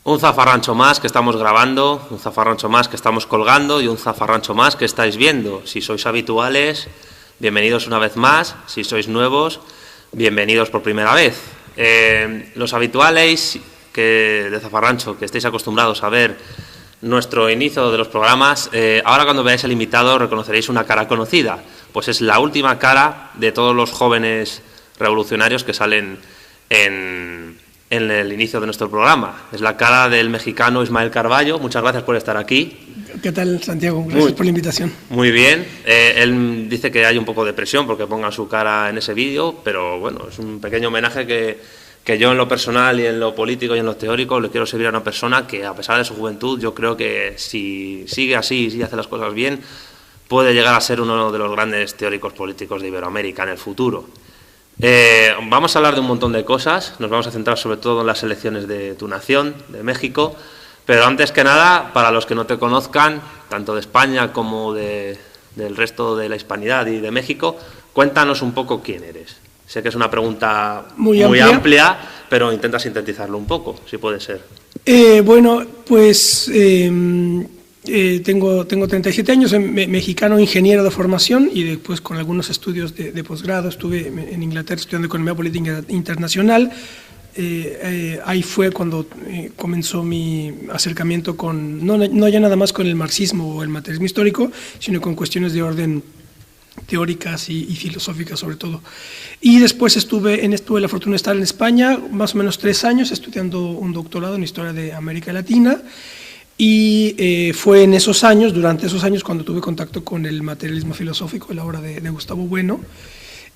Un zafarrancho más que estamos grabando, un zafarrancho más que estamos colgando y un zafarrancho más que estáis viendo. Si sois habituales, bienvenidos una vez más. Si sois nuevos, bienvenidos por primera vez. Los habituales de zafarrancho, que estéis acostumbrados a ver nuestro inicio de los programas, ahora cuando veáis el invitado reconoceréis una cara conocida, pues es la última cara de todos los jóvenes revolucionarios que salen en el inicio de nuestro programa. Es la cara del mexicano Ismael Carballo. Muchas gracias por estar aquí. ¿Qué tal, Santiago? Gracias por la invitación. Muy bien. Él dice que hay un poco de presión porque ponga su cara en ese vídeo, pero bueno, es un pequeño homenaje que yo en lo personal y en lo político y en lo teórico le quiero servir a una persona que, a pesar de su juventud, yo creo que si sigue así y si hace las cosas bien, puede llegar a ser uno de los grandes teóricos políticos de Iberoamérica en el futuro. Vamos a hablar de un montón de cosas, nos vamos a centrar sobre todo en las elecciones de tu nación, de México, pero antes que nada, para los que no te conozcan, tanto de España como del resto de la hispanidad y de México, cuéntanos un poco quién eres. Sé que es una pregunta muy amplia, pero intenta sintetizarlo un poco, si puede ser. Bueno, pues tengo 37 años, soy mexicano, ingeniero de formación y después con algunos estudios de posgrado. Estuve en Inglaterra estudiando Economía Política Internacional. Ahí fue cuando comenzó mi acercamiento con, no ya nada más con el marxismo o el materialismo histórico, sino con cuestiones de orden teóricas y filosóficas sobre todo. Y después tuve la fortuna de estar en España más o menos 3 años estudiando un doctorado en Historia de América Latina. Y fue en esos años, durante esos años, cuando tuve contacto con el materialismo filosófico, la obra de Gustavo Bueno,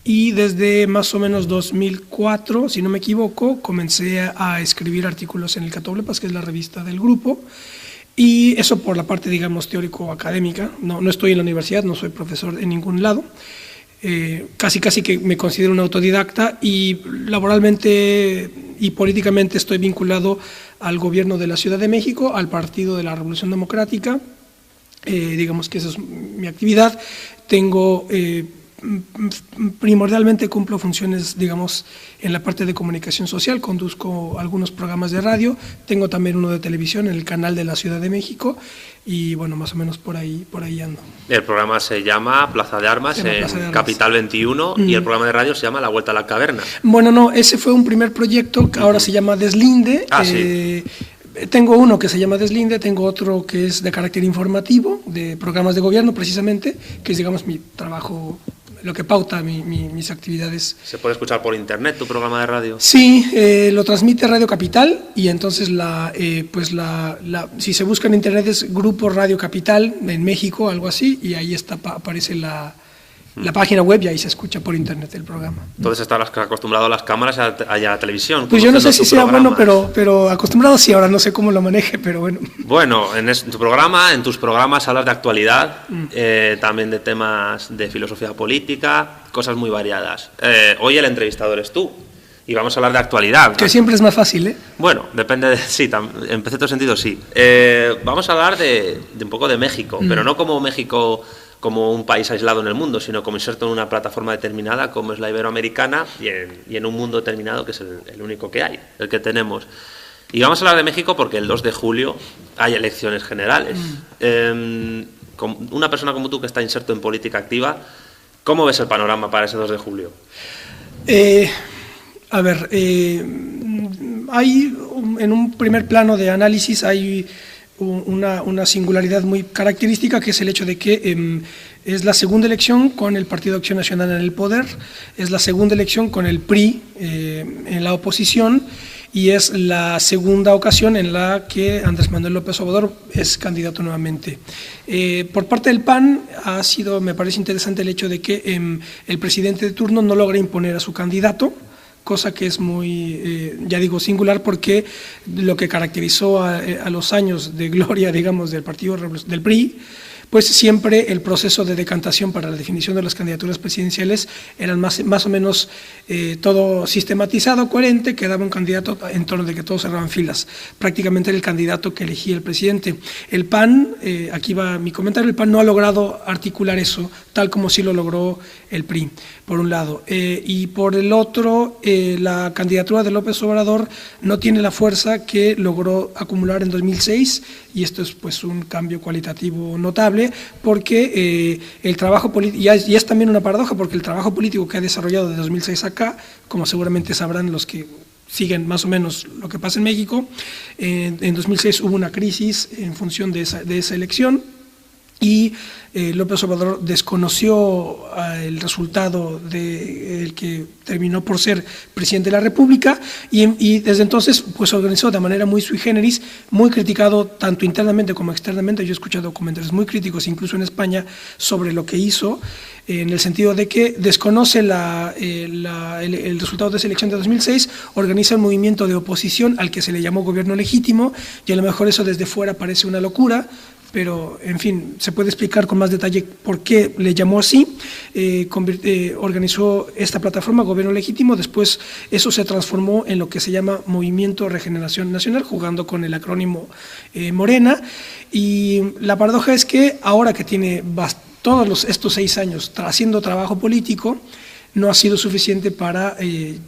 y desde más o menos 2004, si no me equivoco, comencé a escribir artículos en el Catoblepas, que es la revista del grupo, y eso por la parte, digamos, teórico-académica. No estoy en la universidad, no soy profesor en ningún lado, casi que me considero un autodidacta, y laboralmente y políticamente estoy vinculado al gobierno de la Ciudad de México, al Partido de la Revolución Democrática, digamos que esa es mi actividad. Primordialmente cumplo funciones, digamos, en la parte de comunicación social, conduzco algunos programas de radio, tengo también uno de televisión en el canal de la Ciudad de México y bueno, más o menos por ahí ando. El programa se llama Plaza de Armas en Capital 21 y el programa de radio se llama La Vuelta a la Caverna. Bueno, no, ese fue un primer proyecto que ahora se llama Deslinde. Sí. Tengo uno que se llama Deslinde, tengo otro que es de carácter informativo, de programas de gobierno precisamente, que es, digamos, mi trabajo, lo que pauta mis actividades. ¿Se puede escuchar por internet tu programa de radio? Sí, lo transmite Radio Capital y entonces si se busca en internet es Grupo Radio Capital en México, algo así, y ahí aparece la página web y ahí se escucha por internet el programa. Entonces estás acostumbrado a las cámaras y a la televisión. Pues yo no sé si sea bueno, pero acostumbrado sí, ahora no sé cómo lo maneje, pero bueno. Bueno, en tus programas hablas de actualidad, también de temas de filosofía política, cosas muy variadas. Hoy el entrevistador eres tú y vamos a hablar de actualidad. Que siempre es más fácil, ¿eh? Bueno, depende sí, en cierto sentido sí. Vamos a hablar de un poco de México, pero no como México como un país aislado en el mundo, sino como inserto en una plataforma determinada como es la iberoamericana y en un mundo determinado que es el único que hay, el que tenemos. Y vamos a hablar de México porque el 2 de julio hay elecciones generales. Una persona como tú que está inserto en política activa, ¿cómo ves el panorama para ese 2 de julio? Hay en un primer plano de análisis hay una singularidad muy característica, que es el hecho de que es la segunda elección con el Partido Acción Nacional en el poder, es la segunda elección con el PRI en la oposición y es la segunda ocasión en la que Andrés Manuel López Obrador es candidato nuevamente. Por parte del PAN me parece interesante el hecho de que el presidente de turno no logra imponer a su candidato, cosa que es muy, singular, porque lo que caracterizó a los años de gloria, digamos, del partido del PRI, pues siempre el proceso de decantación para la definición de las candidaturas presidenciales eran más o menos todo sistematizado, coherente, quedaba un candidato en torno de que todos cerraban filas. Prácticamente era el candidato que elegía el presidente. El PAN, aquí va mi comentario, el PAN no ha logrado articular eso, tal como sí lo logró el PRI, por un lado. Y por el otro, la candidatura de López Obrador no tiene la fuerza que logró acumular en 2006, y esto es pues un cambio cualitativo notable, porque el trabajo político, y es también una paradoja, porque el trabajo político que ha desarrollado de 2006 acá, como seguramente sabrán los que siguen más o menos lo que pasa en México, en 2006 hubo una crisis en función de esa elección, y López Obrador desconoció el resultado del que terminó por ser presidente de la República, y desde entonces pues organizó de manera muy sui generis, muy criticado tanto internamente como externamente. Yo he escuchado comentarios muy críticos incluso en España sobre lo que hizo, en el sentido de que desconoce el resultado de esa elección de 2006, organiza un movimiento de oposición al que se le llamó gobierno legítimo, y a lo mejor eso desde fuera parece una locura, pero en fin, se puede explicar con más detalle por qué le llamó así. Organizó esta plataforma, Gobierno Legítimo, después eso se transformó en lo que se llama Movimiento Regeneración Nacional, jugando con el acrónimo Morena, y la paradoja es que ahora que tiene todos estos 6 años haciendo trabajo político, no ha sido suficiente para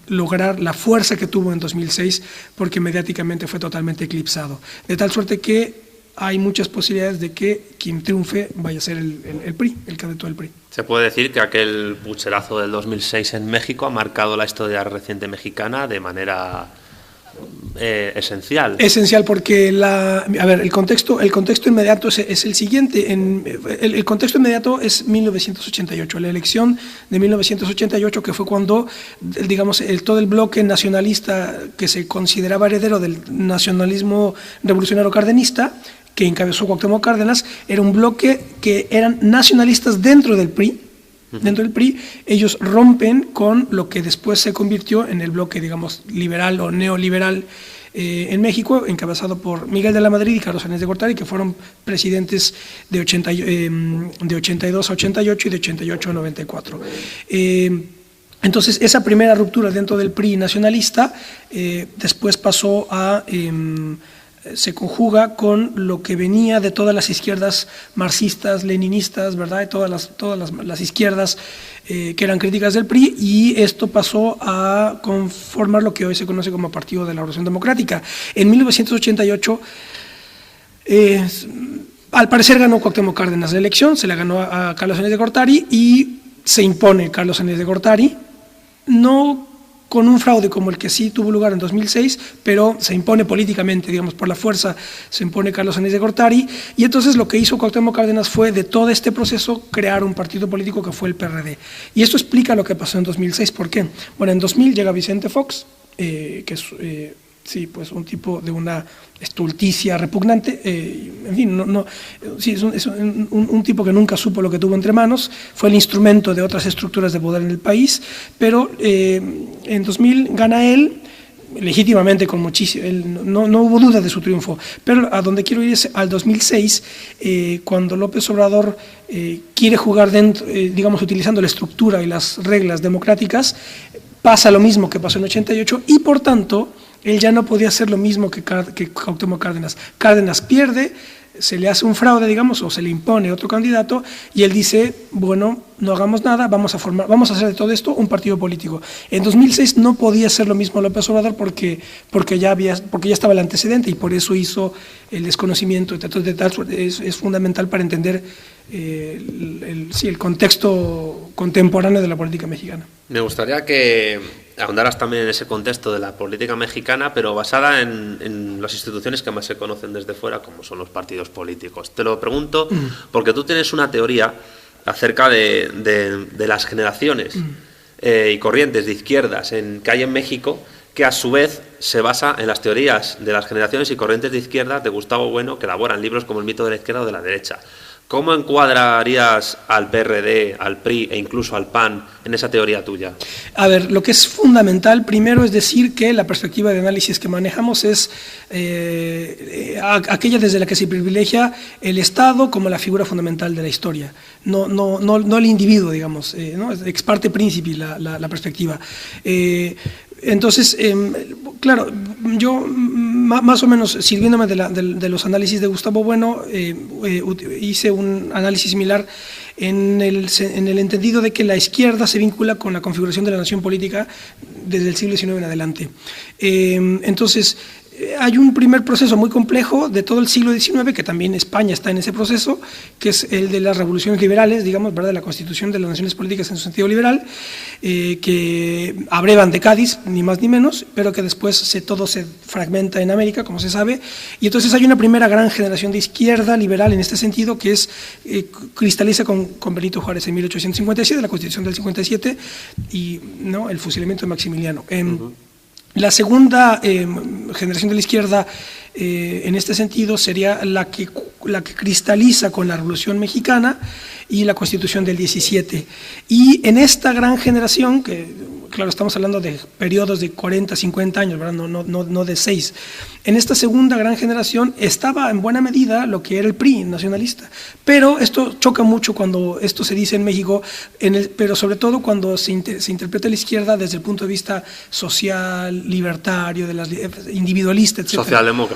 lograr la fuerza que tuvo en 2006, porque mediáticamente fue totalmente eclipsado, de tal suerte que hay muchas posibilidades de que quien triunfe vaya a ser el PRI, el candidato del PRI. Se puede decir que aquel pucherazo del 2006 en México ha marcado la historia reciente mexicana de manera esencial. Esencial porque el contexto inmediato es el siguiente. El contexto inmediato es 1988, la elección de 1988, que fue cuando, digamos, todo el bloque nacionalista que se consideraba heredero del nacionalismo revolucionario cardenista, que encabezó Cuauhtémoc Cárdenas, era un bloque que eran nacionalistas dentro del PRI. Dentro del PRI, ellos rompen con lo que después se convirtió en el bloque, digamos, liberal o neoliberal en México, encabezado por Miguel de la Madrid y Carlos Salinas de Gortari, que fueron presidentes de 82 a 88 y de 88 a 94. Entonces, esa primera ruptura dentro del PRI nacionalista después pasó a se conjuga con lo que venía de todas las izquierdas marxistas, leninistas, ¿verdad? De todas las izquierdas que eran críticas del PRI, y esto pasó a conformar lo que hoy se conoce como Partido de la Revolución Democrática. En 1988, al parecer ganó Cuauhtémoc Cárdenas la elección, se la ganó a Carlos Salinas de Gortari y se impone Carlos Salinas de Gortari, no con un fraude como el que sí tuvo lugar en 2006, pero se impone políticamente, digamos, por la fuerza, se impone Carlos Salinas de Gortari, y entonces lo que hizo Cuauhtémoc Cárdenas fue, de todo este proceso, crear un partido político que fue el PRD. Y esto explica lo que pasó en 2006. ¿Por qué? Bueno, en 2000 llega Vicente Fox, que es sí, pues un tipo de una estulticia repugnante, en fin, sí, es un tipo que nunca supo lo que tuvo entre manos, fue el instrumento de otras estructuras de poder en el país, pero en 2000 gana él, legítimamente, con muchísimo, no hubo duda de su triunfo, pero a donde quiero ir es al 2006, cuando López Obrador quiere jugar dentro, digamos, utilizando la estructura y las reglas democráticas, pasa lo mismo que pasó en 88, y por tanto él ya no podía hacer lo mismo que Cuauhtémoc Cárdenas. Cárdenas pierde, se le hace un fraude, digamos, o se le impone otro candidato, y él dice, bueno, no hagamos nada, vamos a hacer de todo esto un partido político. En 2006 no podía hacer lo mismo López Obrador porque ya estaba el antecedente, y por eso hizo el desconocimiento. Entonces, es fundamental para entender el contexto contemporáneo de la política mexicana. Me gustaría que ahondaras también en ese contexto de la política mexicana, pero basada en las instituciones que más se conocen desde fuera, como son los partidos políticos. Te lo pregunto porque tú tienes una teoría acerca de las generaciones y corrientes de izquierdas que hay en México, que a su vez se basa en las teorías de las generaciones y corrientes de izquierda de Gustavo Bueno, que elaboran libros como El mito de la izquierda o de la derecha. ¿Cómo encuadrarías al PRD, al PRI e incluso al PAN en esa teoría tuya? A ver, lo que es fundamental primero es decir que la perspectiva de análisis que manejamos es aquella desde la que se privilegia el Estado como la figura fundamental de la historia, no el individuo, digamos, ¿no? Es ex parte principi la perspectiva. Entonces, claro, yo más o menos sirviéndome de los análisis de Gustavo Bueno, hice un análisis similar en el entendido de que la izquierda se vincula con la configuración de la nación política desde el siglo XIX en adelante. Entonces, hay un primer proceso muy complejo de todo el siglo XIX, que también España está en ese proceso, que es el de las revoluciones liberales, digamos, ¿verdad?, de la constitución de las naciones políticas en su sentido liberal, que abrevan de Cádiz, ni más ni menos, pero que después todo se fragmenta en América, como se sabe, y entonces hay una primera gran generación de izquierda liberal en este sentido, que es cristaliza con Benito Juárez en 1857, la constitución del 57, y ¿no?, el fusilamiento de Maximiliano. La segunda generación de la izquierda en este sentido sería la que cristaliza con la Revolución Mexicana y la Constitución del 17. Y en esta gran generación, que claro, estamos hablando de periodos de 40, 50 años, ¿verdad? No de 6. En esta segunda gran generación estaba en buena medida lo que era el PRI nacionalista, pero esto choca mucho cuando esto se dice en México, pero sobre todo cuando se interpreta la izquierda desde el punto de vista social, libertario, individualista, etc.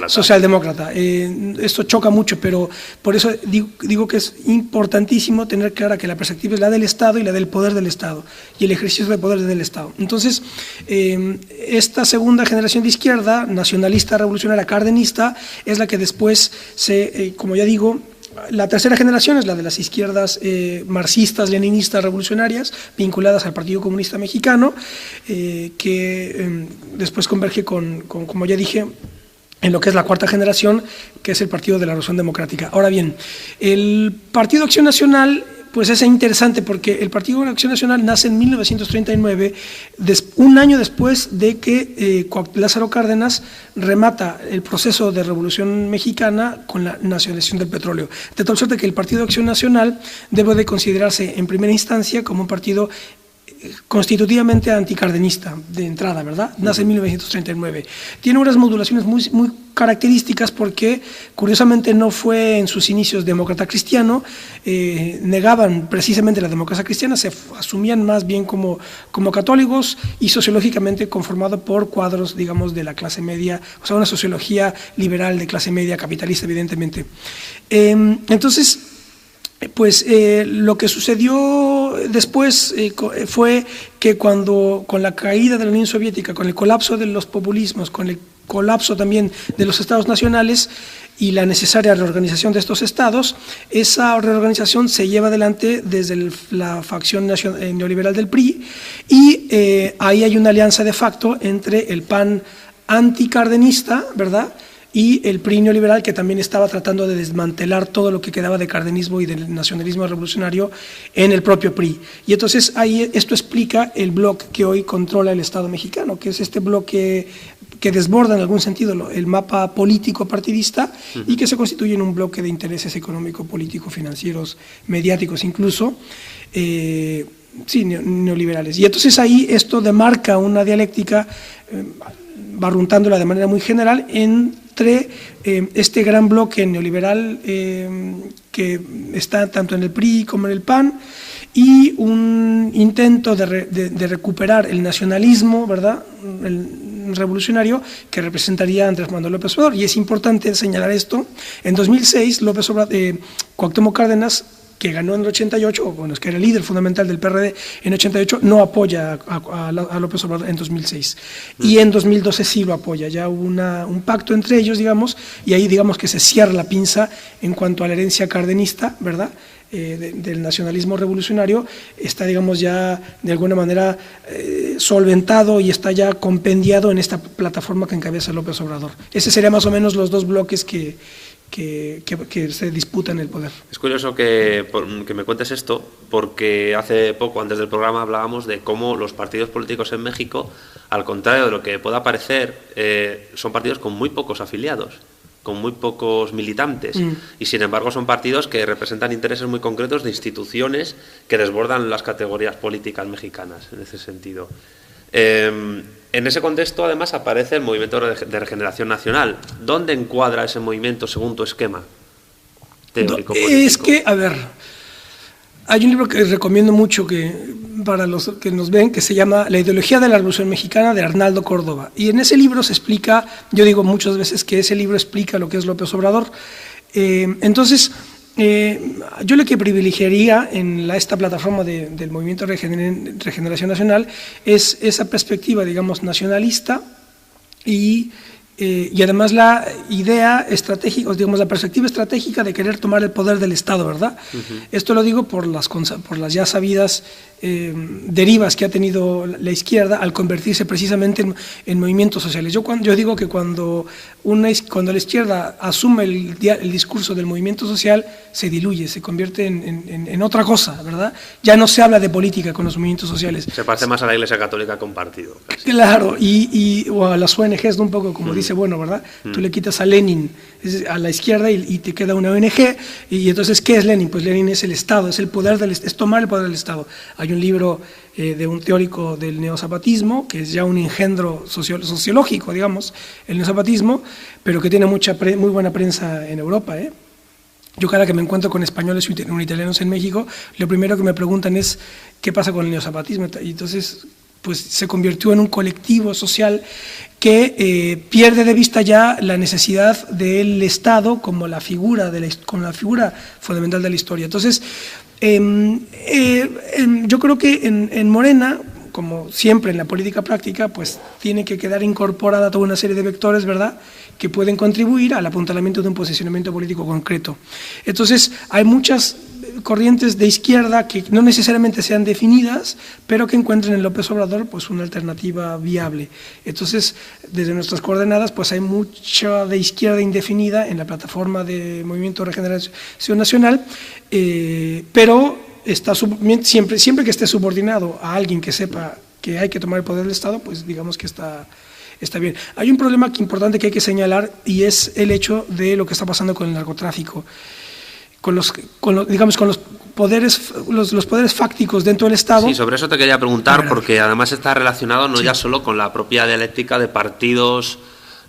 Socialdemócrata. Esto choca mucho, pero por eso digo que es importantísimo tener clara que la perspectiva es la del Estado y la del poder del Estado, y el ejercicio del poder del Estado. Entonces, esta segunda generación de izquierda, nacionalista, revolucionaria, cardenista, es la que después como ya digo, la tercera generación es la de las izquierdas marxistas, leninistas, revolucionarias, vinculadas al Partido Comunista Mexicano, que después converge como ya dije, en lo que es la cuarta generación, que es el Partido de la Revolución Democrática. Ahora bien, el Partido Acción Nacional pues es interesante porque el Partido de Acción Nacional nace en 1939, un año después de que Lázaro Cárdenas remata el proceso de Revolución Mexicana con la nacionalización del petróleo. De tal suerte que el Partido de Acción Nacional debe de considerarse en primera instancia como un partido constitutivamente anticardenista de entrada, ¿verdad? Nace en 1939. Tiene unas modulaciones muy características porque, curiosamente, no fue en sus inicios demócrata cristiano, negaban precisamente la democracia cristiana, se asumían más bien como católicos y sociológicamente conformado por cuadros, digamos, de la clase media, o sea, una sociología liberal de clase media, capitalista, evidentemente. Entonces, pues lo que sucedió después fue que con la caída de la Unión Soviética, con el colapso de los populismos, con el colapso también de los estados nacionales y la necesaria reorganización de estos estados, esa reorganización se lleva adelante desde la facción neoliberal del PRI y ahí hay una alianza de facto entre el PAN anticardenista, ¿verdad?, y el PRI neoliberal, que también estaba tratando de desmantelar todo lo que quedaba de cardenismo y del nacionalismo revolucionario en el propio PRI. Y entonces ahí esto explica el bloque que hoy controla el Estado mexicano, que es este bloque que desborda en algún sentido el mapa político partidista y que se constituye en un bloque de intereses económico, político, financieros, mediáticos incluso, neoliberales. Y entonces ahí esto demarca una dialéctica, barruntándola de manera muy general, entre este gran bloque neoliberal que está tanto en el PRI como en el PAN y un intento de recuperar el nacionalismo, ¿verdad?, el revolucionario que representaría a Andrés Manuel López Obrador. Y es importante señalar esto. En 2006, Cuauhtémoc Cárdenas, que ganó en el 88, bueno, es que era el líder fundamental del PRD en 88, no apoya a López Obrador en 2006. Y en 2012 sí lo apoya, ya hubo un pacto entre ellos, digamos, y ahí digamos que se cierra la pinza en cuanto a la herencia cardenista, ¿verdad?, del nacionalismo revolucionario, está, digamos, ya de alguna manera solventado y está ya compendiado en esta plataforma que encabeza López Obrador. Ese serían más o menos los dos bloques que se disputan el poder. Es curioso que me cuentes esto, porque hace poco, antes del programa, hablábamos de cómo los partidos políticos en México, al contrario de lo que pueda parecer, son partidos con muy pocos afiliados. con muy pocos militantes, y sin embargo son partidos que representan intereses muy concretos de instituciones que desbordan las categorías políticas mexicanas, en ese sentido. En ese contexto, además, aparece el Movimiento de Regeneración Nacional. ¿Dónde encuadra ese movimiento según tu esquema teórico político? Es que, a ver, hay un libro que recomiendo mucho para los que nos ven, que se llama La ideología de la Revolución Mexicana, de Arnaldo Córdoba. Y en ese libro se explica, yo digo muchas veces que ese libro explica lo que es López Obrador. Entonces, yo lo que privilegiaría en esta plataforma del Movimiento de Regeneración Nacional es esa perspectiva, digamos, nacionalista y además la idea estratégica, digamos, la perspectiva estratégica de querer tomar el poder del Estado, ¿verdad? Esto lo digo por las ya sabidas derivas que ha tenido la izquierda al convertirse precisamente en movimientos sociales. Yo digo que cuando la izquierda asume el discurso del movimiento social, se diluye, se convierte en otra cosa, ¿verdad? Ya no se habla de política con los movimientos sociales. Se parece más a la Iglesia Católica que a un partido. Casi. Claro, o a las ONGs, ¿no? Un poco como dice, bueno, ¿verdad? Tú le quitas a Lenin a la izquierda y te queda una ONG, y entonces, ¿qué es Lenin? Pues Lenin es el Estado, es es tomar el poder del Estado. Hay un libro de un teórico del neozapatismo, que es ya un engendro sociológico, digamos, el neozapatismo, pero que tiene muy buena prensa en Europa, ¿eh? Yo cada que me encuentro con españoles o italianos en México, lo primero que me preguntan es ¿qué pasa con el neozapatismo? Y entonces, pues se convirtió en un colectivo social que pierde de vista ya la necesidad del Estado como la figura fundamental de la historia. Entonces, yo creo que en Morena, como siempre en la política práctica, pues tiene que quedar incorporada toda una serie de vectores, ¿verdad?, que pueden contribuir al apuntalamiento de un posicionamiento político concreto. Entonces, hay muchas corrientes de izquierda que no necesariamente sean definidas, pero que encuentren en López Obrador pues una alternativa viable. Entonces, desde nuestras coordenadas, pues hay mucha de izquierda indefinida en la plataforma de Movimiento de Regeneración Nacional, pero siempre que esté subordinado a alguien que sepa que hay que tomar el poder del Estado, pues digamos que está bien. Hay un problema importante que hay que señalar, y es el hecho de lo que está pasando con el narcotráfico, con los poderes fácticos dentro del Estado. Sí, sobre eso te quería preguntar, porque además está relacionado no ya solo con la propia dialéctica de partidos,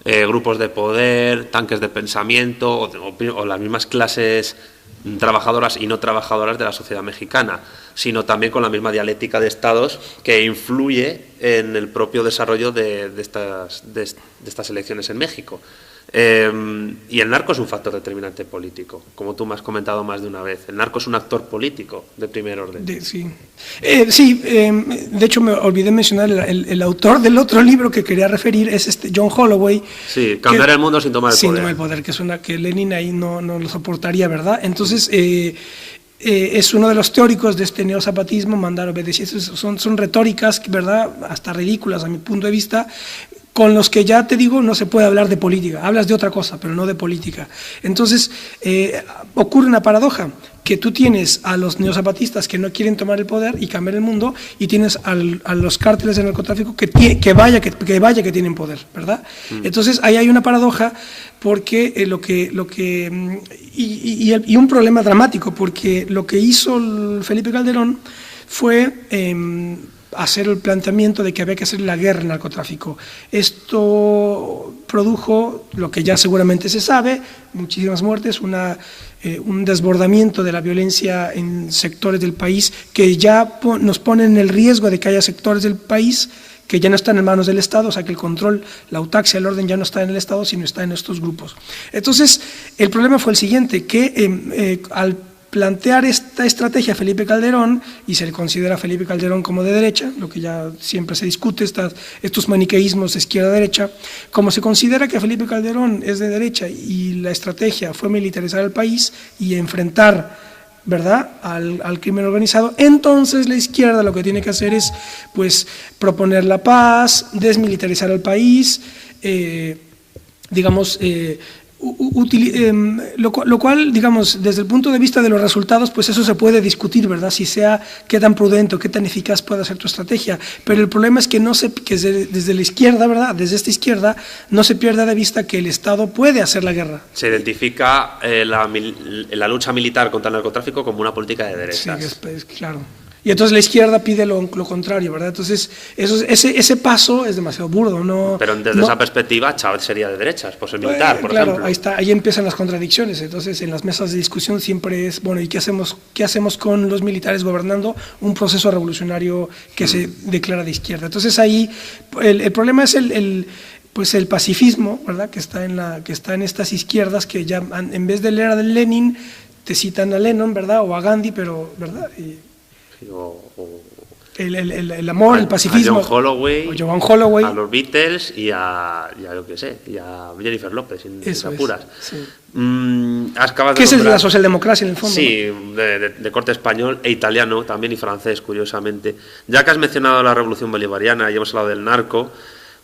grupos de poder, tanques de pensamiento o las mismas clases trabajadoras y no trabajadoras de la sociedad mexicana, sino también con la misma dialéctica de estados que influye en el propio desarrollo de estas elecciones en México. Y el narco es un factor determinante político, como tú me has comentado más de una vez. El narco es un actor político de primer orden. De hecho me olvidé mencionar el autor del otro libro que quería referir, es John Holloway. Sí, Cambiar el mundo sin tomar el poder. Sin tomar el poder, que Lenin ahí no lo soportaría, ¿verdad? Entonces, es uno de los teóricos de este neozapatismo, mandar obedecer. Son retóricas, ¿verdad?, hasta ridículas a mi punto de vista, con los que ya te digo no se puede hablar de política, hablas de otra cosa, pero no de política. Entonces, ocurre una paradoja, que tú tienes a los neozapatistas que no quieren tomar el poder y cambiar el mundo, y tienes a los cárteles de narcotráfico que tienen poder, ¿verdad? Entonces, ahí hay una paradoja, porque y un problema dramático, porque lo que hizo Felipe Calderón fue hacer el planteamiento de que había que hacer la guerra al narcotráfico. Esto produjo lo que ya seguramente se sabe, muchísimas muertes, un desbordamiento de la violencia en sectores del país que ya nos ponen en el riesgo de que haya sectores del país que ya no están en manos del Estado, o sea que el control, la autaxia, el orden ya no está en el Estado, sino está en estos grupos. Entonces, el problema fue el siguiente, que al plantear esta estrategia Felipe Calderón, y se le considera a Felipe Calderón como de derecha, lo que ya siempre se discute, estos maniqueísmos izquierda-derecha, como se considera que Felipe Calderón es de derecha y la estrategia fue militarizar al país y enfrentar, ¿verdad?, al crimen organizado, entonces la izquierda lo que tiene que hacer es pues proponer la paz, desmilitarizar al país, lo cual, digamos, desde el punto de vista de los resultados, pues eso se puede discutir, ¿verdad? Si sea qué tan prudente o qué tan eficaz puede ser tu estrategia. Pero el problema es que desde la izquierda, ¿verdad? Desde esta izquierda no se pierda de vista que el Estado puede hacer la guerra. Se identifica la lucha militar contra el narcotráfico como una política de derechas. Sí, claro. Y entonces la izquierda pide lo contrario, ¿verdad? Entonces ese paso es demasiado burdo, ¿no? Pero desde esa perspectiva, Chávez sería de derechas, por ser militar, por ejemplo. Claro, ahí empiezan las contradicciones. Entonces en las mesas de discusión siempre es, bueno, ¿y qué hacemos con los militares gobernando un proceso revolucionario que se declara de izquierda? Entonces ahí el problema es pues el pacifismo, ¿verdad? Que está en estas izquierdas que ya en vez de leer a Lenin te citan a Lennon, ¿verdad? O a Gandhi, pero, ¿verdad? El amor, el pacifismo. A John Holloway, a los Beatles y a Jennifer López, sin apuras. Sí. Acabas ¿Qué es nombrar, la socialdemocracia en el fondo? Sí, ¿no? de corte español e italiano también y francés, curiosamente. Ya que has mencionado la revolución bolivariana y hemos hablado del narco,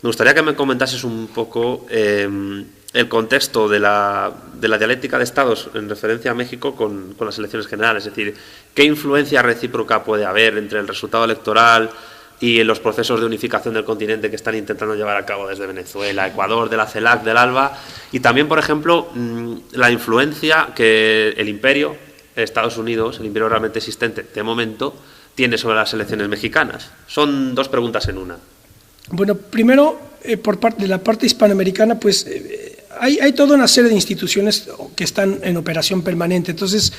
me gustaría que me comentases un poco el contexto de la dialéctica de Estados en referencia a México con las elecciones generales, es decir, qué influencia recíproca puede haber entre el resultado electoral y los procesos de unificación del continente que están intentando llevar a cabo desde Venezuela, Ecuador, de la CELAC, del ALBA, y también, por ejemplo, la influencia que el imperio, Estados Unidos, el imperio realmente existente de momento, tiene sobre las elecciones mexicanas. Son dos preguntas en una. Bueno, primero, por parte de la parte hispanoamericana, pues hay toda una serie de instituciones que están en operación permanente. Entonces,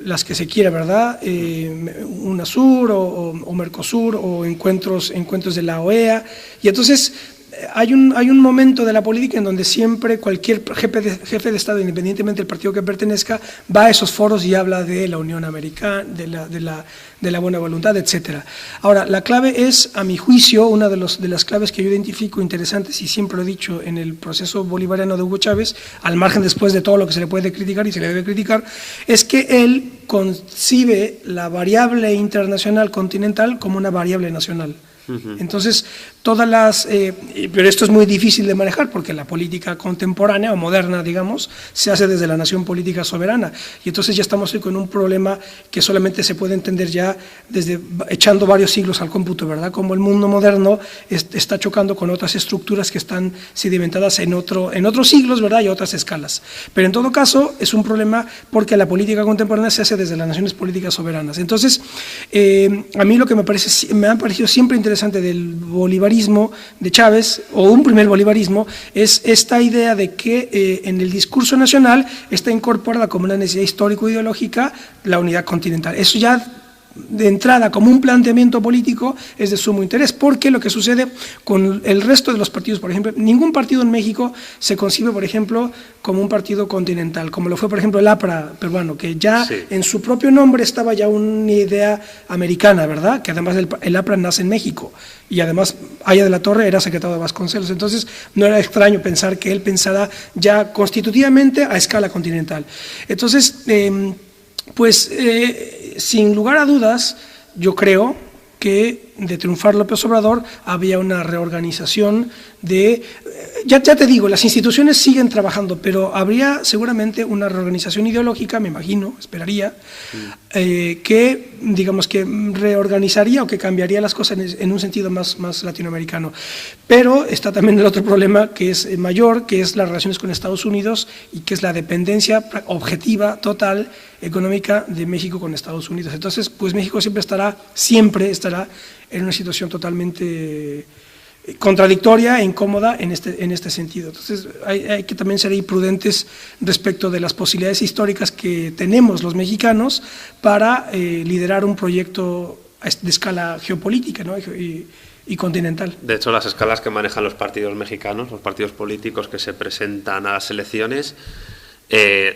las que se quiera, ¿verdad? UNASUR o Mercosur o encuentros de la OEA. Y entonces hay un momento de la política en donde siempre cualquier jefe de Estado, independientemente del partido que pertenezca, va a esos foros y habla de la Unión Americana, de la buena voluntad, etcétera. Ahora, la clave es, a mi juicio, una de las claves que yo identifico interesantes, y siempre lo he dicho, en el proceso bolivariano de Hugo Chávez, al margen después de todo lo que se le puede criticar y se le debe criticar, es que él concibe la variable internacional continental como una variable nacional. Entonces, pero esto es muy difícil de manejar porque la política contemporánea o moderna, digamos, se hace desde la nación política soberana, y entonces ya estamos hoy con un problema que solamente se puede entender ya desde echando varios siglos al cómputo, ¿verdad? Como el mundo moderno está chocando con otras estructuras que están sedimentadas en otros siglos, ¿verdad? Y otras escalas. Pero en todo caso es un problema porque la política contemporánea se hace desde las naciones políticas soberanas. Entonces, a mí lo que me ha parecido siempre interesante del bolivarismo de Chávez, o un primer bolivarismo, es esta idea de que en el discurso nacional está incorporada como una necesidad histórico-ideológica la unidad continental. Eso ya de entrada como un planteamiento político es de sumo interés, porque lo que sucede con el resto de los partidos, por ejemplo, ningún partido en México se concibe, por ejemplo, como un partido continental, como lo fue, por ejemplo, el APRA peruano, que ya en su propio nombre estaba ya una idea americana, ¿verdad? Que además el APRA nace en México, y además Aya de la Torre era secretario de Vasconcelos, entonces no era extraño pensar que él pensara ya constitutivamente a escala continental. Entonces, sin lugar a dudas, yo creo que de triunfar López Obrador había una reorganización ya te digo, las instituciones siguen trabajando, pero habría seguramente una reorganización ideológica, me imagino, esperaría, que digamos que reorganizaría o que cambiaría las cosas en un sentido más latinoamericano. Pero está también el otro problema que es mayor, que es las relaciones con Estados Unidos y que es la dependencia objetiva, total, económica de México con Estados Unidos. Entonces, pues México siempre estará en una situación totalmente contradictoria e incómoda en este sentido. Entonces hay que también ser prudentes respecto de las posibilidades históricas que tenemos los mexicanos para liderar un proyecto de escala geopolítica, ¿no? y continental. De hecho, las escalas que manejan los partidos mexicanos, los partidos políticos que se presentan a las elecciones,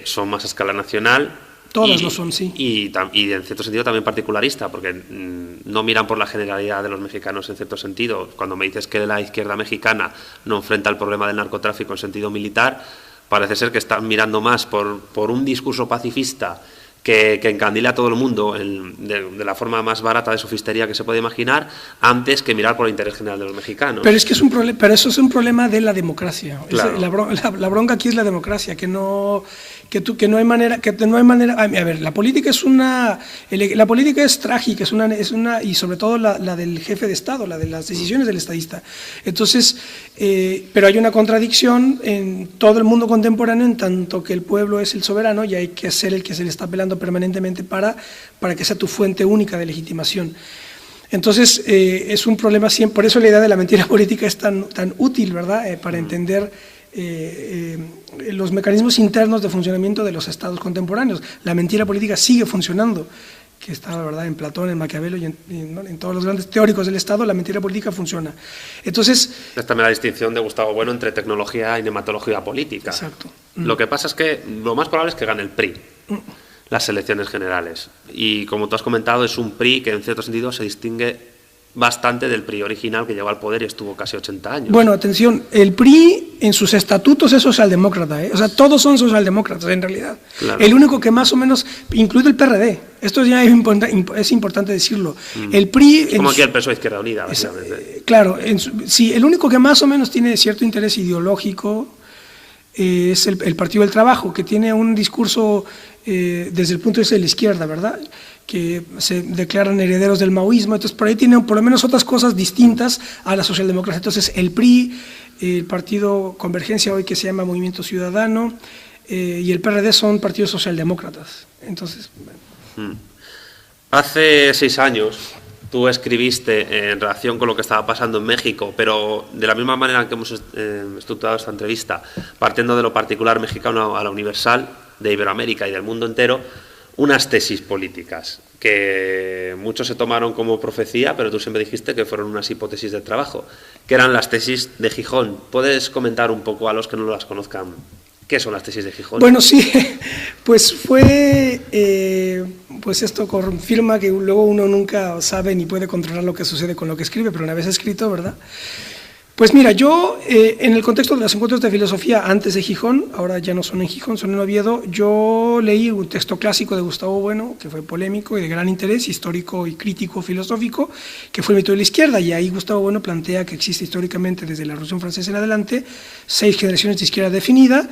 son más a escala nacional. Todas lo son, sí. Y en cierto sentido también particularista, porque no miran por la generalidad de los mexicanos en cierto sentido. Cuando me dices que la izquierda mexicana no enfrenta el problema del narcotráfico en sentido militar, parece ser que están mirando más por un discurso pacifista que encandila a todo el mundo de la forma más barata de sofistería que se puede imaginar, antes que mirar por el interés general de los mexicanos. Pero es que pero eso es un problema de la democracia. Claro. La bronca aquí es la democracia, que no hay manera. A ver, la política es trágica, y sobre todo la del jefe de Estado, la de las decisiones del estadista. Entonces, pero hay una contradicción en todo el mundo contemporáneo, en tanto que el pueblo es el soberano y hay que ser el que se le está apelando permanentemente para que sea tu fuente única de legitimación. Entonces, es un problema siempre, por eso la idea de la mentira política es tan útil, ¿verdad?, para entender los mecanismos internos de funcionamiento de los estados contemporáneos. La mentira política sigue funcionando, que está, ¿verdad?, en Platón, en Maquiavelo y en todos los grandes teóricos del Estado, la mentira política funciona. Entonces, es también la distinción de Gustavo Bueno entre tecnología y nematología política. Exacto. Lo que pasa es que lo más probable es que gane el PRI. Las elecciones generales. Y como tú has comentado, es un PRI que en cierto sentido se distingue bastante del PRI original, que llegó al poder y estuvo casi 80 años. Bueno, atención, el PRI en sus estatutos es socialdemócrata, ¿eh? O sea, todos son socialdemócratas en realidad. Claro. El único que más o menos, incluido el PRD, esto ya es importante decirlo. El PRI... Es como aquí el PSOE Izquierda Unida, básicamente. Claro, sí, el único que más o menos tiene cierto interés ideológico es el Partido del Trabajo, que tiene un discurso desde el punto de vista de la izquierda, ¿verdad?, que se declaran herederos del maoísmo. Entonces por ahí tienen por lo menos otras cosas distintas a la socialdemocracia. Entonces el PRI, el Partido Convergencia, hoy que se llama Movimiento Ciudadano, y el PRD son partidos socialdemócratas. Entonces, bueno. Hace 6 años tú escribiste en relación con lo que estaba pasando en México, pero de la misma manera que hemos estructurado esta entrevista, partiendo de lo particular mexicano a la universal, de Iberoamérica y del mundo entero, unas tesis políticas que muchos se tomaron como profecía, pero tú siempre dijiste que fueron unas hipótesis de trabajo, que eran las tesis de Gijón. ¿Puedes comentar un poco a los que no las conozcan qué son las tesis de Gijón? Bueno, sí, pues pues esto confirma que luego uno nunca sabe ni puede controlar lo que sucede con lo que escribe, pero una vez escrito, ¿verdad? Pues mira, yo en el contexto de los encuentros de filosofía antes de Gijón, ahora ya no son en Gijón, son en Oviedo, yo leí un texto clásico de Gustavo Bueno, que fue polémico y de gran interés histórico y crítico filosófico, que fue el mito de la izquierda, y ahí Gustavo Bueno plantea que existe históricamente desde la Revolución Francesa en adelante 6 generaciones de izquierda definida,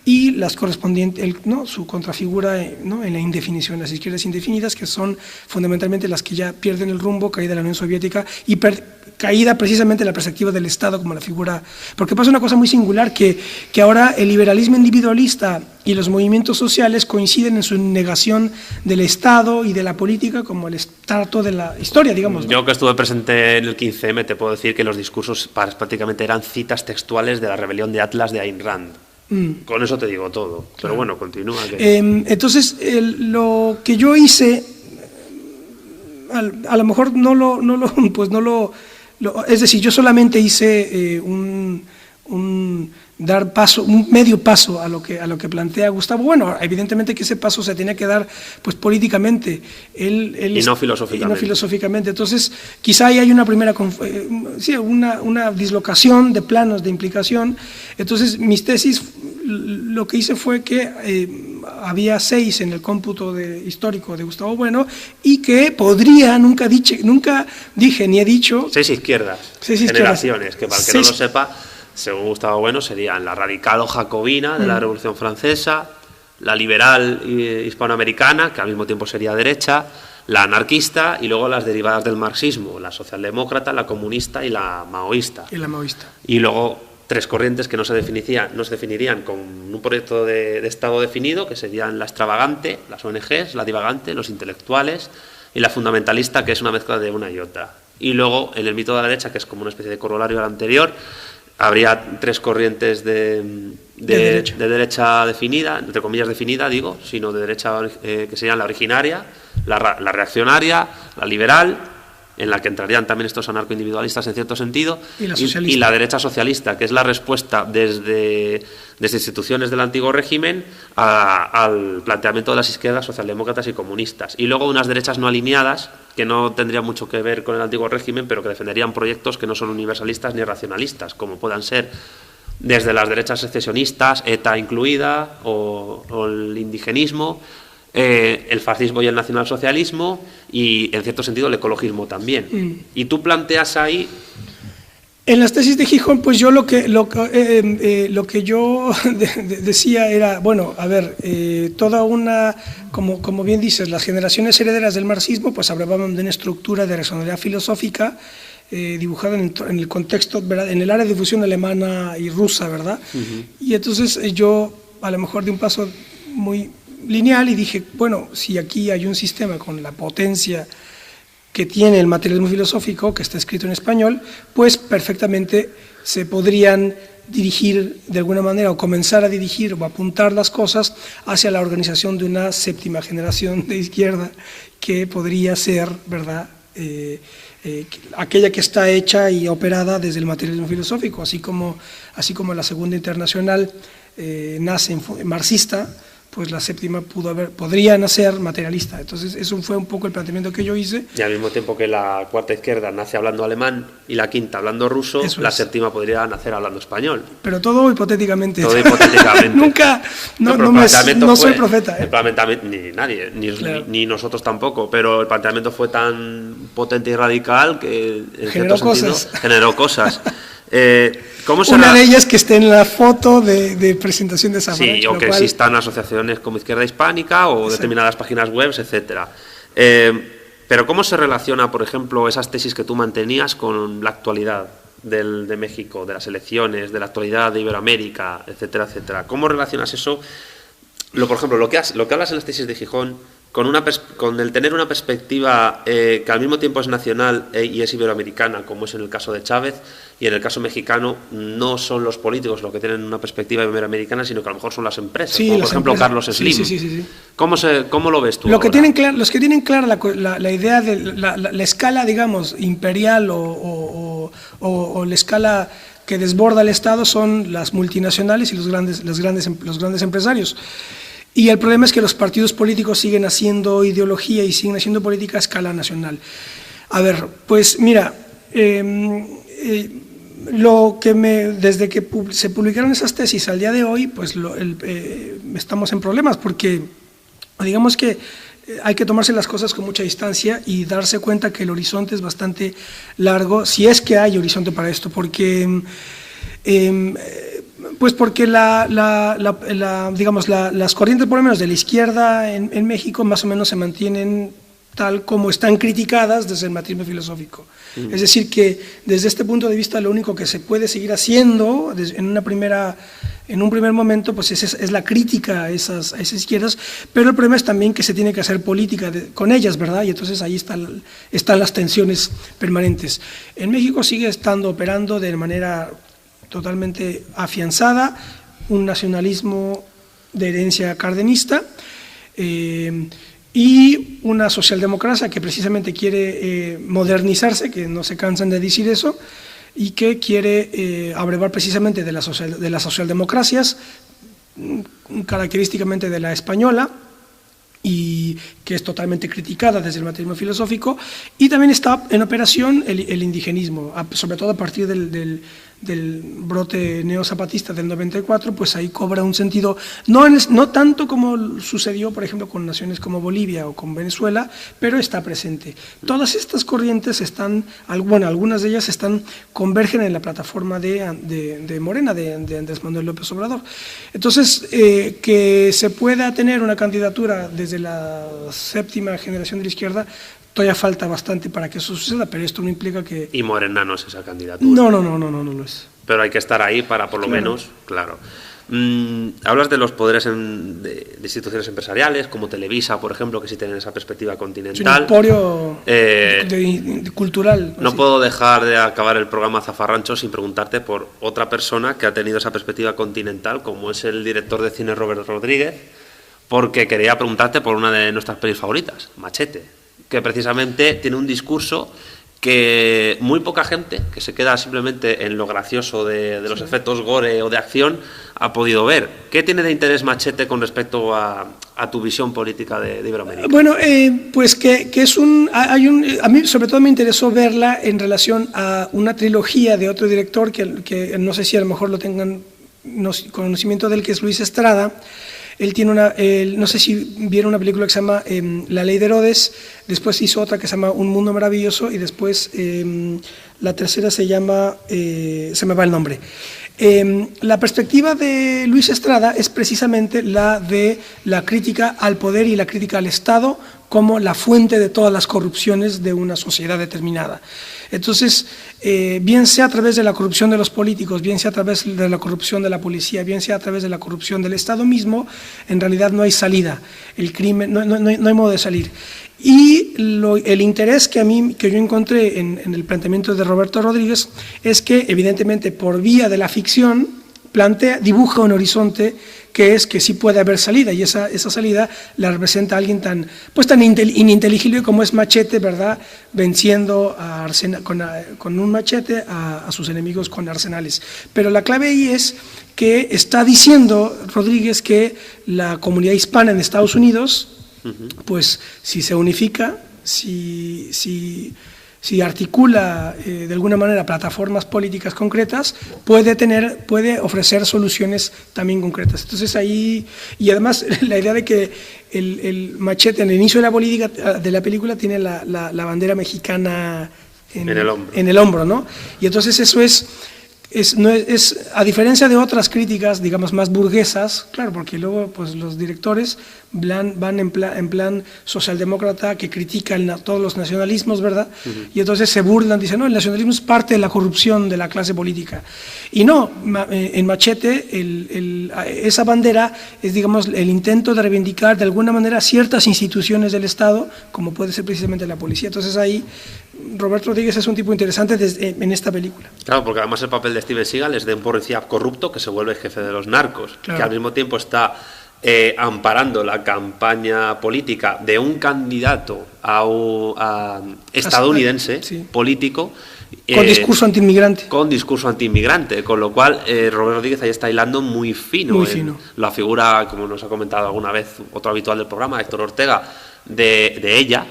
y las correspondientes, su contrafigura en la indefinición, las izquierdas indefinidas, que son fundamentalmente las que ya pierden el rumbo, caída la Unión Soviética y caída precisamente la perspectiva del Estado como la figura, porque pasa una cosa muy singular, que ahora el liberalismo individualista y los movimientos sociales coinciden en su negación del Estado y de la política como el estrato de la historia, digamos, ¿no? Yo que estuve presente en el 15M te puedo decir que los discursos prácticamente eran citas textuales de la rebelión de Atlas de Ayn Rand. Con eso te digo todo, claro. Pero bueno, continúa. Entonces, lo que yo hice, a lo mejor es decir, yo solamente hice un medio paso a lo que plantea Gustavo. Bueno, evidentemente que ese paso se tenía que dar pues políticamente, y no filosóficamente. Entonces, quizá ahí hay una primera una dislocación de planos de implicación. Entonces, mis tesis, lo que hice fue que había 6 en el cómputo histórico de Gustavo Bueno, y que podría, nunca dije ni he dicho... 6 izquierdas, generaciones, que para el que no lo sepa, según Gustavo Bueno, serían la radical o jacobina de la Revolución Francesa, la liberal hispanoamericana, que al mismo tiempo sería derecha, la anarquista, y luego las derivadas del marxismo, la socialdemócrata, la comunista y la maoísta. Y luego 3 corrientes que no se definirían con un proyecto de Estado definido, que serían la extravagante, las ONGs, la divagante, los intelectuales, y la fundamentalista, que es una mezcla de una y otra. Y luego, en el mito de la derecha, que es como una especie de corolario al anterior, habría 3 corrientes de derecha definida, entre comillas definida, digo, sino de derecha que serían la originaria, la reaccionaria, la liberal, en la que entrarían también estos anarcoindividualistas en cierto sentido, y la derecha socialista, que es la respuesta desde instituciones del antiguo régimen al planteamiento de las izquierdas socialdemócratas y comunistas. Y luego unas derechas no alineadas, que no tendrían mucho que ver con el antiguo régimen, pero que defenderían proyectos que no son universalistas ni racionalistas, como puedan ser desde las derechas secesionistas, ETA incluida, o el indigenismo, el fascismo y el nacionalsocialismo y, en cierto sentido, el ecologismo también. Y tú planteas ahí... En las tesis de Gijón, pues yo lo que yo decía era, bueno, a ver, toda una, como bien dices, las generaciones herederas del marxismo, pues hablaban de una estructura de racionalidad filosófica dibujada en el contexto, ¿verdad?, en el área de difusión alemana y rusa, ¿verdad? Y entonces yo, a lo mejor de un paso muy lineal, y dije, bueno, si aquí hay un sistema con la potencia que tiene el materialismo filosófico, que está escrito en español, pues perfectamente se podrían dirigir de alguna manera o comenzar a dirigir o apuntar las cosas hacia la organización de una séptima generación de izquierda que podría ser, ¿verdad?, aquella que está hecha y operada desde el materialismo filosófico, así como la Segunda Internacional nace marxista, pues la séptima podría nacer materialista. Entonces eso fue un poco el planteamiento que yo hice. Y al mismo tiempo que la cuarta izquierda nace hablando alemán y la quinta hablando ruso, la séptima podría nacer hablando español. Pero todo hipotéticamente. Todo hipotéticamente. Nunca, no soy profeta. El planteamiento, ni nadie, claro, ni nosotros tampoco, pero el planteamiento fue tan potente y radical que en generó cierto sentido generó cosas. Una de ellas que esté en la foto de presentación de Safranch. Sí, o que existan asociaciones como Izquierda Hispánica o determinadas páginas web, etcétera. Pero ¿cómo se relaciona, por ejemplo, esas tesis que tú mantenías con la actualidad de México, de las elecciones, de la actualidad de Iberoamérica, etcétera, etcétera? ¿Cómo relacionas eso? Por ejemplo, lo que hablas en las tesis de Gijón, con el tener una perspectiva que al mismo tiempo es nacional y es iberoamericana, como es en el caso de Chávez, y en el caso mexicano no son los políticos los que tienen una perspectiva iberoamericana, sino que a lo mejor son las empresas, como por ejemplo Carlos Slim. Sí. ¿Cómo lo ves tú? Los que tienen clara la idea de la escala, digamos, imperial o la escala que desborda el Estado son las multinacionales y los grandes empresarios. Y el problema es que los partidos políticos siguen haciendo ideología y siguen haciendo política a escala nacional. A ver, pues mira, desde que se publicaron esas tesis al día de hoy, pues estamos en problemas, porque digamos que hay que tomarse las cosas con mucha distancia y darse cuenta que el horizonte es bastante largo, si es que hay horizonte para esto, porque las corrientes, por lo menos de la izquierda en México, más o menos se mantienen tal como están criticadas desde el materialismo filosófico. Es decir, que desde este punto de vista lo único que se puede seguir haciendo en un primer momento, pues es la crítica a esas izquierdas, pero el problema es también que se tiene que hacer política con ellas, ¿verdad? Y entonces ahí están las tensiones permanentes. En México sigue operando de manera totalmente afianzada un nacionalismo de herencia cardenista y una socialdemocracia que precisamente quiere modernizarse, que no se cansan de decir eso, y que quiere abrevar precisamente de las socialdemocracias, característicamente de la española, y que es totalmente criticada desde el materialismo filosófico, y también está en operación el indigenismo, sobre todo a partir del brote neozapatista del 94, pues ahí cobra un sentido, no tanto como sucedió, por ejemplo, con naciones como Bolivia o con Venezuela, pero está presente. Todas estas corrientes algunas de ellas convergen en la plataforma de Morena, de Andrés Manuel López Obrador. Entonces, que se pueda tener una candidatura desde la séptima generación de la izquierda, todavía falta bastante para que eso suceda, pero esto no implica que... Y Morena no es esa candidatura. No lo es. Pero hay que estar ahí para, por lo menos, claro. Hablas de los poderes de instituciones empresariales, como Televisa, por ejemplo, que sí tienen esa perspectiva continental. Es un emporio cultural. No puedo dejar de acabar el programa Zafarrancho sin preguntarte por otra persona que ha tenido esa perspectiva continental, como es el director de cine Robert Rodríguez, porque quería preguntarte por una de nuestras pelis favoritas, Machete, que precisamente tiene un discurso que muy poca gente, que se queda simplemente en lo gracioso de los efectos gore o de acción, ha podido ver. ¿Qué tiene de interés Machete con respecto a tu visión política de Iberoamérica? Bueno, pues que es a mí sobre todo me interesó verla en relación a una trilogía de otro director que no sé si a lo mejor lo tengan conocimiento del, que es Luis Estrada, Él tiene no sé si vieron una película que se llama La Ley de Herodes, después hizo otra que se llama Un Mundo Maravilloso y después la tercera se llama, se me va el nombre. La perspectiva de Luis Estrada es precisamente la de la crítica al poder y la crítica al Estado como la fuente de todas las corrupciones de una sociedad determinada. Entonces, bien sea a través de la corrupción de los políticos, bien sea a través de la corrupción de la policía, bien sea a través de la corrupción del Estado mismo, en realidad no hay salida, el crimen, no hay modo de salir. Y el interés que yo encontré en el planteamiento de Roberto Rodríguez es que, evidentemente, por vía de la ficción, dibuja un horizonte que es que sí puede haber salida, y esa salida la representa a alguien tan ininteligible como es Machete, ¿verdad?, venciendo con un machete a sus enemigos con arsenales. Pero la clave ahí es que está diciendo Rodríguez que la comunidad hispana en Estados Unidos, pues si se unifica, si articula de alguna manera plataformas políticas concretas, puede ofrecer soluciones también concretas. Entonces ahí, y además la idea de que el Machete en el inicio de la película tiene la bandera mexicana en el hombro, ¿no? Y entonces eso es a diferencia de otras críticas, digamos, más burguesas, claro, porque luego pues los directores van en plan socialdemócrata que critican todos los nacionalismos, ¿verdad? Y entonces se burlan, dicen, no, el nacionalismo es parte de la corrupción de la clase política. Y no, en Machete esa bandera es, digamos, el intento de reivindicar de alguna manera ciertas instituciones del Estado, como puede ser precisamente la policía. Entonces ahí Roberto Rodríguez es un tipo interesante en esta película. Claro, porque además el papel de Steven Seagal es de un policía corrupto que se vuelve jefe de los narcos, claro, que al mismo tiempo está amparando la campaña política de un candidato estadounidense, sí, político. Con discurso antiinmigrante. Con discurso antiinmigrante, con lo cual Roberto Rodríguez ahí está hilando muy fino. Muy fino. La figura, como nos ha comentado alguna vez otro habitual del programa, Héctor Ortega, de ella,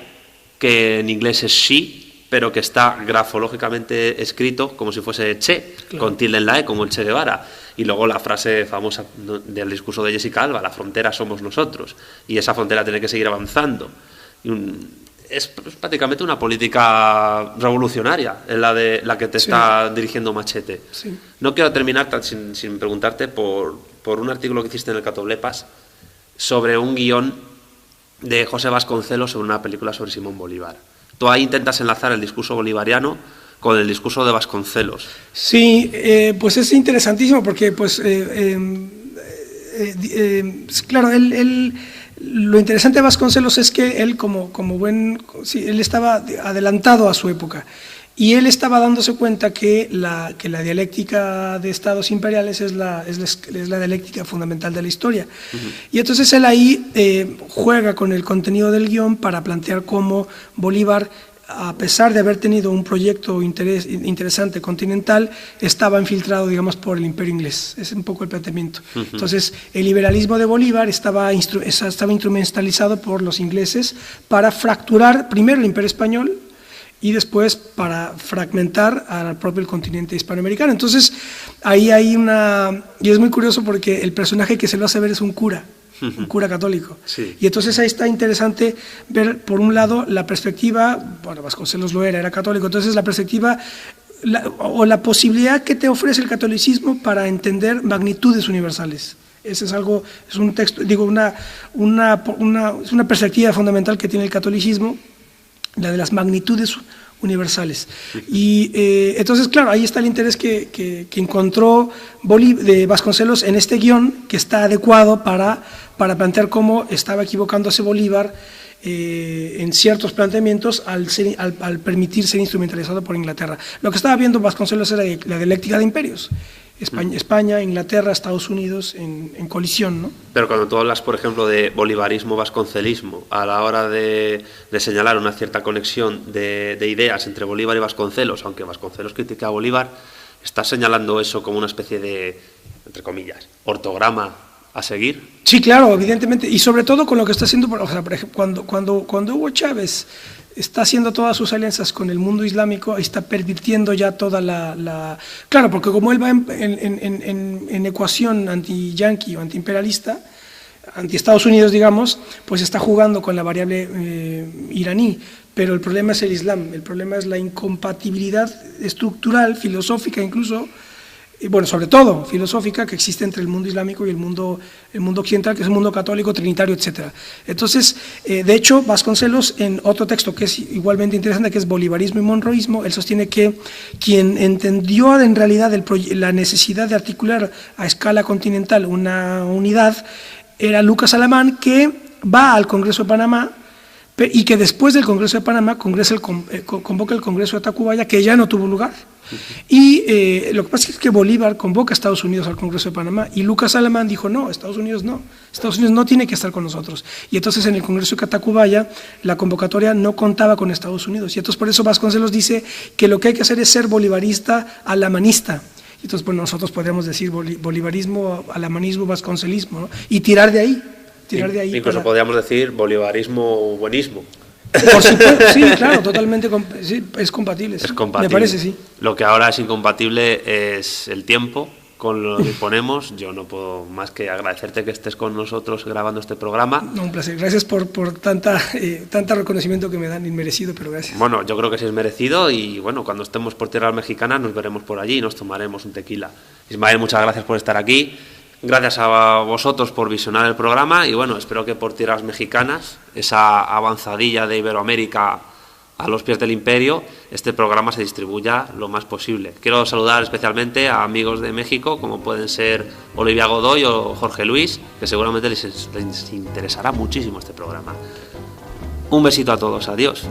que en inglés es she, pero que está grafológicamente escrito como si fuese Che, claro, con tilde en la E, como el Che Guevara. Y luego la frase famosa del discurso de Jessica Alba, la frontera somos nosotros, y esa frontera tiene que seguir avanzando. Es prácticamente una política revolucionaria en la que te está dirigiendo Machete. Sí. No quiero terminar sin preguntarte por un artículo que hiciste en el Catoblepas sobre un guión de José Vasconcelos sobre una película sobre Simón Bolívar. Tú ahí intentas enlazar el discurso bolivariano con el discurso de Vasconcelos. Sí, pues es interesantísimo porque, pues, claro, lo interesante de Vasconcelos es que él, él estaba adelantado a su época y él estaba dándose cuenta que la dialéctica de estados imperiales es la dialéctica fundamental de la historia. Y entonces él ahí juega con el contenido del guión para plantear cómo Bolívar, a pesar de haber tenido un proyecto interesante continental, estaba infiltrado, digamos, por el imperio inglés. Es un poco el planteamiento. Entonces, el liberalismo de Bolívar estaba instrumentalizado por los ingleses para fracturar primero el imperio español y después para fragmentar al propio continente hispanoamericano. Entonces, ahí hay y es muy curioso porque el personaje que se lo hace ver es un cura católico. Sí. Y entonces ahí está interesante ver, por un lado, la perspectiva, bueno, Vasconcelos era católico, entonces la perspectiva o la posibilidad que te ofrece el catolicismo para entender magnitudes universales. Ese es algo, es un texto, digo, es una perspectiva fundamental que tiene el catolicismo, la de las magnitudes universales. Y entonces, claro, ahí está el interés que encontró de Vasconcelos en este guión, que está adecuado para plantear cómo estaba equivocándose Bolívar en ciertos planteamientos al permitir ser instrumentalizado por Inglaterra. Lo que estaba viendo Vasconcelos era la dialéctica de imperios. España, Inglaterra, Estados Unidos en colisión, ¿no? Pero cuando tú hablas, por ejemplo, de bolivarismo, vasconcelismo, a la hora de señalar una cierta conexión de ideas entre Bolívar y Vasconcelos, aunque Vasconcelos critica a Bolívar, ¿estás señalando eso como una especie de, entre comillas, ortograma a seguir? Sí, claro, evidentemente, y sobre todo con lo que está haciendo, o sea, por ejemplo, cuando Hugo Chávez está haciendo todas sus alianzas con el mundo islámico, está pervirtiendo ya toda Claro, porque como él va en ecuación anti-yanqui o anti-imperialista, anti-Estados Unidos, digamos, pues está jugando con la variable iraní, pero el problema es el Islam, el problema es la incompatibilidad estructural, filosófica incluso, y bueno, sobre todo filosófica, que existe entre el mundo islámico y el mundo occidental, que es el mundo católico, trinitario, etcétera. Entonces, de hecho, Vasconcelos, en otro texto que es igualmente interesante, que es Bolivarismo y Monroísmo, él sostiene que quien entendió en realidad la necesidad de articular a escala continental una unidad era Lucas Alamán, que va al Congreso de Panamá, y que después del Congreso de Panamá convoca el Congreso de Tacubaya, que ya no tuvo lugar. Y lo que pasa es que Bolívar convoca a Estados Unidos al Congreso de Panamá, y Lucas Alamán dijo, no, Estados Unidos no tiene que estar con nosotros. Y entonces en el Congreso de Tacubaya la convocatoria no contaba con Estados Unidos, y entonces por eso Vasconcelos dice que lo que hay que hacer es ser bolivarista alamanista. Entonces, pues nosotros podríamos decir bolivarismo, alamanismo, vasconcelismo, ¿no? Y tirar de ahí. Incluso podríamos decir bolivarismo buenismo. Por supuesto, sí, claro, totalmente, sí, es compatible. Sí. Es compatible. Me parece, sí. Lo que ahora es incompatible es el tiempo con lo que disponemos. Yo no puedo más que agradecerte que estés con nosotros grabando este programa. No, un placer. Gracias por tanta reconocimiento que me dan, inmerecido, pero gracias. Bueno, yo creo que sí es merecido, y bueno, cuando estemos por tierras mexicanas nos veremos por allí y nos tomaremos un tequila. Ismael, muchas gracias por estar aquí. Gracias a vosotros por visionar el programa, y bueno, espero que por tierras mexicanas, esa avanzadilla de Iberoamérica a los pies del imperio, este programa se distribuya lo más posible. Quiero saludar especialmente a amigos de México, como pueden ser Olivia Godoy o Jorge Luis, que seguramente les interesará muchísimo este programa. Un besito a todos, adiós.